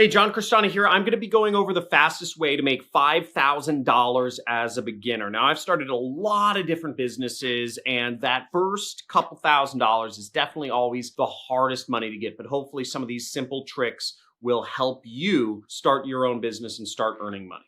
Hey, John Crestani here. I'm going to be going over the fastest way to make $5,000 as a beginner. Now, I've started a lot of different businesses, and that first couple $1,000s is definitely always the hardest money to get. But hopefully some of these simple tricks will help you start your own business and start earning money.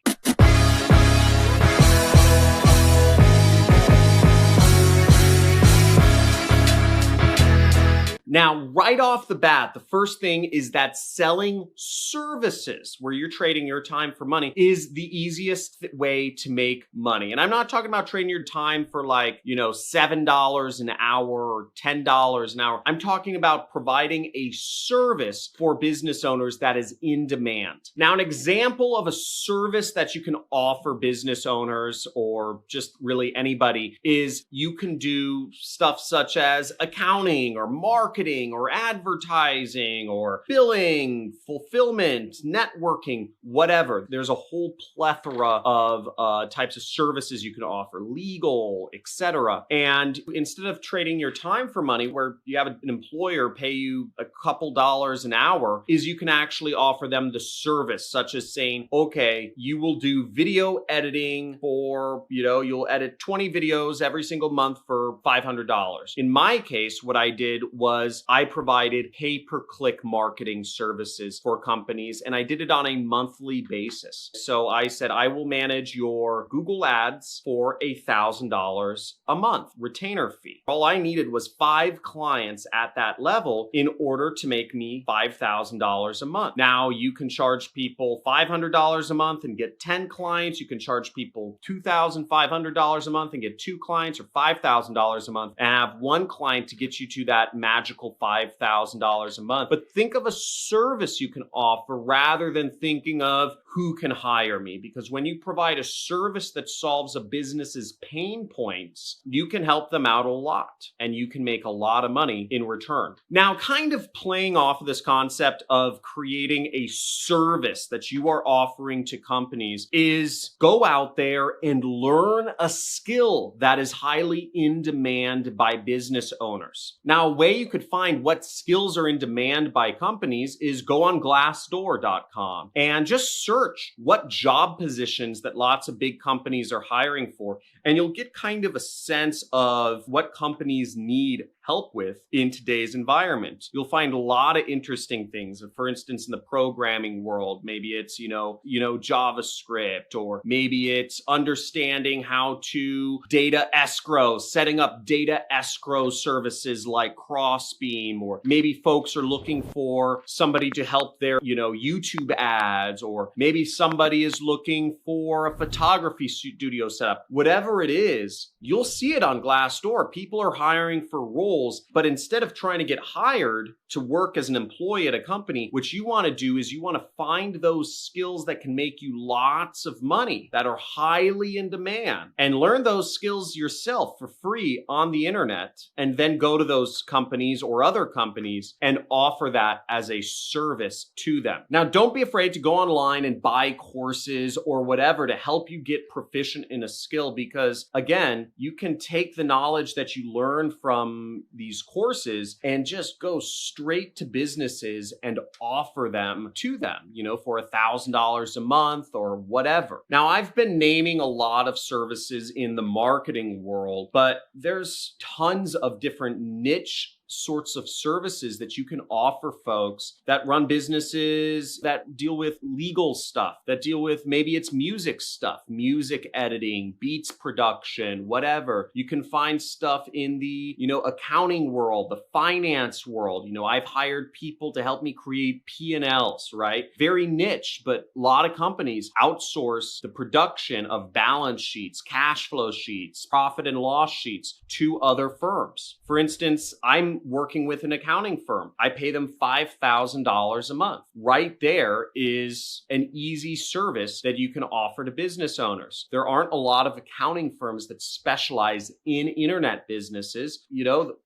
Now, right off the bat, the first thing is that selling services, where you're trading your time for money, is the easiest way to make money. And I'm not talking about trading your time for $7 an hour or $10 an hour. I'm talking about providing a service for business owners that is in demand. Now, an example of a service that you can offer business owners or just really anybody is you can do stuff such as accounting or marketing or advertising or billing, fulfillment, networking, whatever. There's a whole plethora of types of services you can offer, legal, etc. And instead of trading your time for money where you have an employer pay you a couple dollars an hour, is you can actually offer them the service, such as saying, okay, you will do video editing for, you'll edit 20 videos every single month for $500. In my case, what I did was I provided pay-per-click marketing services for companies, and I did it on a monthly basis. So I said, I will manage your Google ads for $1,000 a month, retainer fee. All I needed was 5 clients at that level in order to make me $5,000 a month. Now you can charge people $500 a month and get 10 clients. You can charge people $2,500 a month and get 2 clients, or $5,000 a month and have 1 client to get you to that magical $5,000 a month. But think of a service you can offer rather than thinking of who can hire me. Because when you provide a service that solves a business's pain points, you can help them out a lot and you can make a lot of money in return. Now, kind of playing off of this concept of creating a service that you are offering to companies is go out there and learn a skill that is highly in demand by business owners. Now, a way you could find what skills are in demand by companies is go on Glassdoor.com and just search what job positions that lots of big companies are hiring for, and you'll get kind of a sense of what companies need help with in today's environment. You'll find a lot of interesting things. For instance, in the programming world, maybe it's, JavaScript, or maybe it's understanding how to data escrow, setting up data escrow services like Crossbeam, or maybe folks are looking for somebody to help their, YouTube ads, or maybe somebody is looking for a photography studio setup. Whatever it is, you'll see it on Glassdoor. People are hiring for roles, but instead of trying to get hired to work as an employee at a company, what you want to do is you want to find those skills that can make you lots of money, that are highly in demand, and learn those skills yourself for free on the internet, and then go to those companies or other companies and offer that as a service to them. Now, don't be afraid to go online and buy courses or whatever to help you get proficient in a skill, because again, you can take the knowledge that you learn from these courses and just go straight to businesses and offer them to them, for $1,000 a month or whatever. Now, I've been naming a lot of services in the marketing world, but there's tons of different niche sorts of services that you can offer folks that run businesses that deal with legal stuff, that deal with maybe it's music stuff, music editing, beats production, whatever. You can find stuff in the, accounting world, the finance world. I've hired people to help me create P&Ls, right? Very niche, but a lot of companies outsource the production of balance sheets, cash flow sheets, profit and loss sheets to other firms. For instance, I'm working with an accounting firm. I pay them $5,000 a month. Right there is an easy service that you can offer to business owners. There aren't a lot of accounting firms that specialize in internet businesses.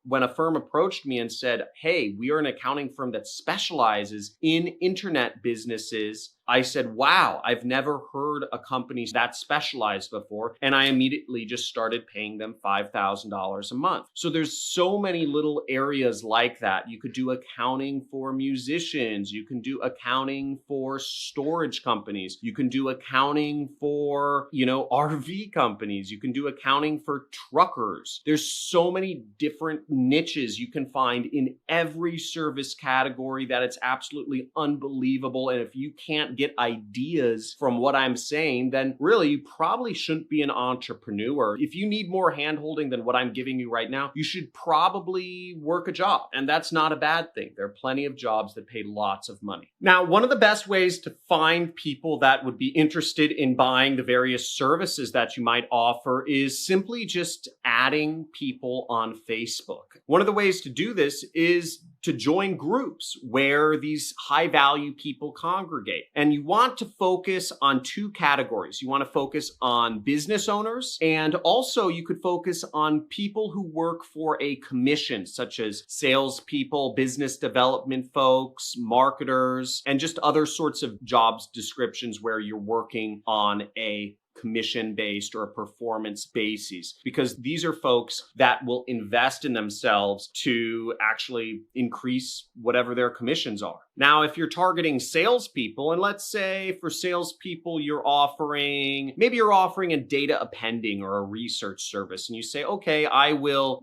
When a firm approached me and said, hey, we are an accounting firm that specializes in internet businesses, I said, wow, I've never heard a company that specialized before. And I immediately just started paying them $5,000 a month. So there's so many little areas like that. You could do accounting for musicians. You can do accounting for storage companies. You can do accounting for, RV companies. You can do accounting for truckers. There's so many different niches you can find in every service category that it's absolutely unbelievable. And if you can't get ideas from what I'm saying, then really you probably shouldn't be an entrepreneur. If you need more handholding than what I'm giving you right now, you should probably work a job. And that's not a bad thing. There are plenty of jobs that pay lots of money. Now, one of the best ways to find people that would be interested in buying the various services that you might offer is simply just adding people on Facebook. One of the ways to do this is to join groups where these high value people congregate. And you want to focus on two categories. You want to focus on business owners, and also you could focus on people who work for a commission, such as salespeople, business development folks, marketers, and just other sorts of jobs descriptions where you're working on a commission-based or a performance basis, because these are folks that will invest in themselves to actually increase whatever their commissions are. Now, if you're targeting salespeople, and let's say for salespeople, maybe you're offering a data appending or a research service, and you say, okay, I will,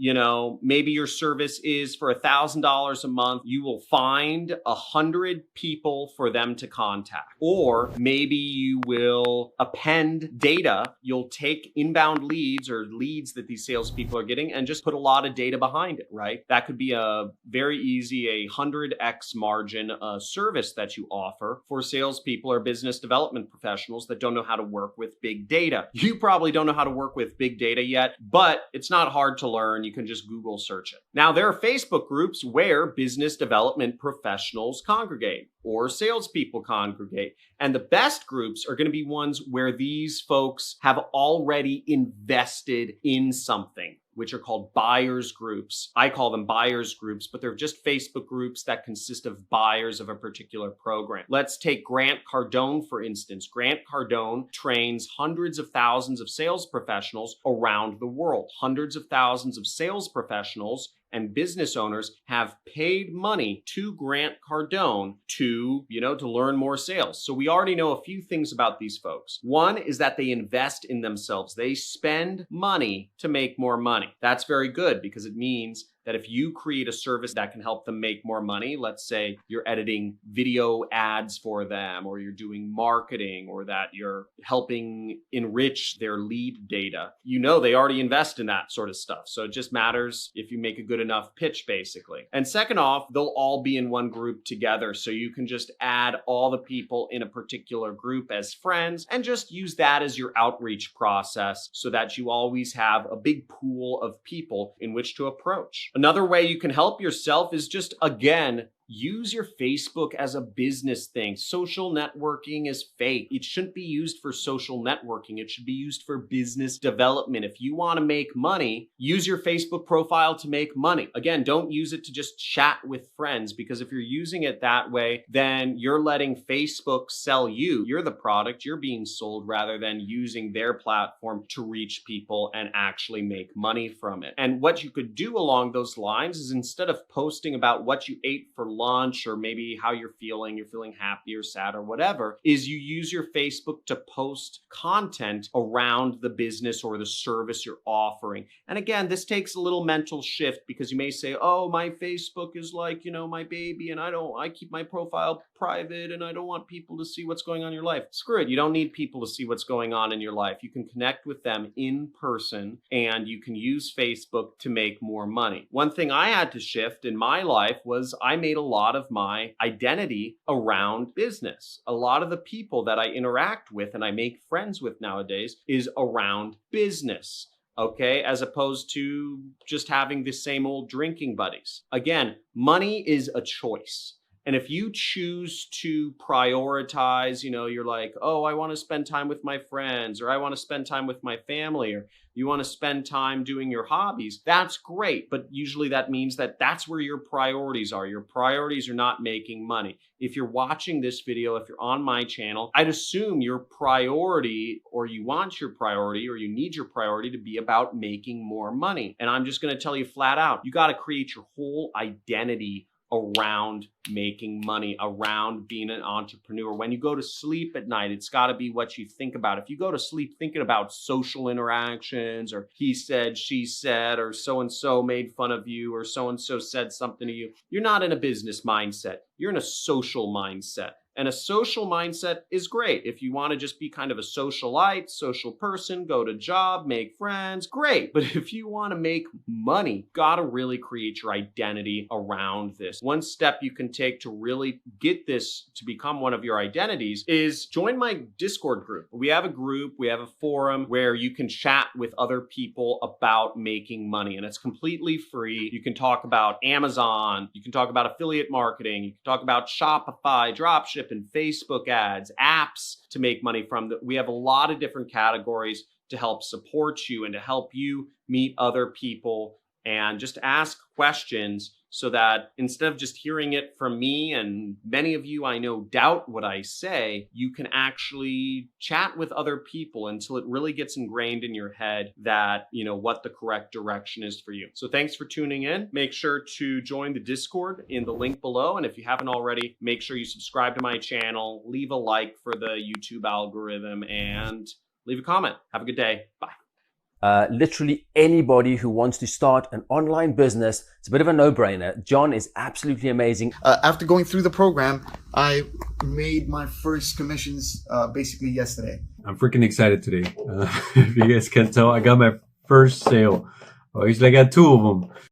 maybe your service is for $1,000 a month. You will find 100 people for them to contact. Or maybe you will append data. You'll take inbound leads or leads that these salespeople are getting and just put a lot of data behind it, right? That could be a very easy, 100x margin service that you offer for salespeople or business development professionals that don't know how to work with big data. You probably don't know how to work with big data yet, but it's not hard to learn. You can just Google search it. Now, there are Facebook groups where business development professionals congregate or salespeople congregate. And the best groups are going to be ones where these folks have already invested in something, which are called buyers groups. I call them buyers groups, but they're just Facebook groups that consist of buyers of a particular program. Let's take Grant Cardone, for instance. Grant Cardone trains hundreds of thousands of sales professionals around the world. Hundreds of thousands of sales professionals and business owners have paid money to Grant Cardone to learn more sales. So we already know a few things about these folks. One is that they invest in themselves. They spend money to make more money. That's very good because it means that if you create a service that can help them make more money, let's say you're editing video ads for them, or you're doing marketing, or that you're helping enrich their lead data, they already invest in that sort of stuff. So it just matters if you make a good enough pitch, basically. And second off, they'll all be in one group together. So you can just add all the people in a particular group as friends and just use that as your outreach process so that you always have a big pool of people in which to approach. Another way you can help yourself is just, again, use your Facebook as a business thing. Social networking is fake. It shouldn't be used for social networking. It should be used for business development. If you want to make money, use your Facebook profile to make money. Again, don't use it to just chat with friends, because if you're using it that way, then you're letting Facebook sell you. You're the product. You're being sold rather than using their platform to reach people and actually make money from it. And what you could do along those lines is, instead of posting about what you ate for lunch or maybe how you're feeling happy or sad or whatever, is you use your Facebook to post content around the business or the service you're offering. And again, this takes a little mental shift, because you may say, oh, my Facebook is like, my baby, and I keep my profile private and I don't want people to see what's going on in your life. Screw it. You don't need people to see what's going on in your life. You can connect with them in person, and you can use Facebook to make more money. One thing I had to shift in my life was I made a lot of my identity around business. A lot of the people that I interact with and I make friends with nowadays is around business. Okay, as opposed to just having the same old drinking buddies. Again, money is a choice. And if you choose to prioritize, you're like, oh, I want to spend time with my friends, or I want to spend time with my family, or you want to spend time doing your hobbies, that's great. But usually that means that that's where your priorities are. Your priorities are not making money. If you're watching this video, if you're on my channel, I'd assume your priority, or you want your priority, or you need your priority to be about making more money. And I'm just going to tell you flat out, you got to create your whole identity around making money, around being an entrepreneur. When you go to sleep at night, it's got to be what you think about. If you go to sleep thinking about social interactions, or he said, she said, or so-and-so made fun of you, or so-and-so said something to you, you're not in a business mindset. You're in a social mindset. And a social mindset is great. If you want to just be kind of a socialite, social person, go to job, make friends, great. But if you want to make money, got to really create your identity around this. One step you can take to really get this to become one of your identities is join my Discord group. We have a group, we have a forum where you can chat with other people about making money, and it's completely free. You can talk about Amazon, you can talk about affiliate marketing, you can talk about Shopify, dropshipping, and Facebook ads, apps to make money from. We have a lot of different categories to help support you and to help you meet other people and just ask questions, so that instead of just hearing it from me, and many of you I know doubt what I say, you can actually chat with other people until it really gets ingrained in your head that, what the correct direction is for you. So thanks for tuning in. Make sure to join the Discord in the link below. And if you haven't already, make sure you subscribe to my channel, leave a like for the YouTube algorithm, and leave a comment. Have a good day. Bye. Literally anybody who wants to start an online business, it's a bit of a no-brainer. John is absolutely amazing. After going through the program, I made my first commissions basically yesterday. I'm freaking excited today. If you guys can tell, I got my first sale. Or actually, I got two of them.